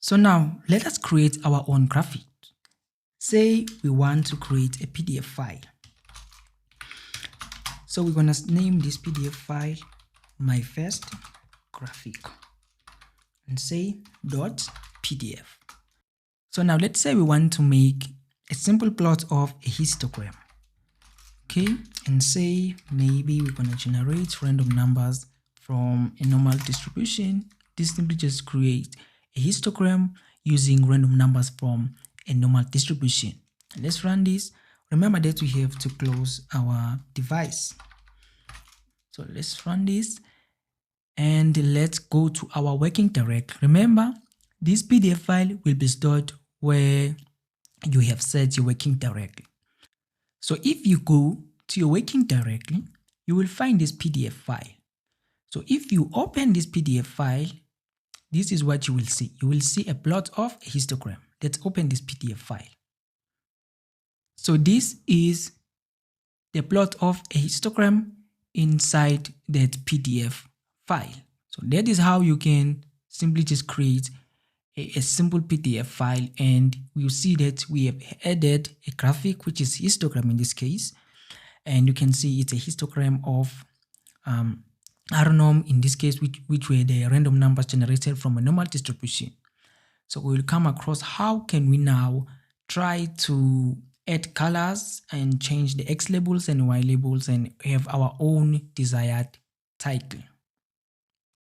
So now let us create our own graphic. Say we want to create a PDF file. So we're going to name this PDF file my first graphic and say .pdf. So now let's say we want to make a simple plot of a histogram. Okay, and say maybe we're going to generate random numbers from a normal distribution. This simply just create a histogram using random numbers from a normal distribution. And let's run this. Remember that we have to close our device. So let's run this and let's go to our working directory. Remember, this PDF file will be stored where you have set your working directory. So if you go to your working directory, you will find this PDF file. So if you open this PDF file, this is what you will see. You will see a plot of a histogram. Let's open this PDF file. So this is the plot of a histogram inside that PDF file. So that is how you can simply just create a simple PDF file, and we'll see that we have added a graphic, which is histogram in this case, and you can see it's a histogram of random in this case, which were the random numbers generated from a normal distribution. So we will come across how can we now try to add colors and change the X labels and Y labels and have our own desired title.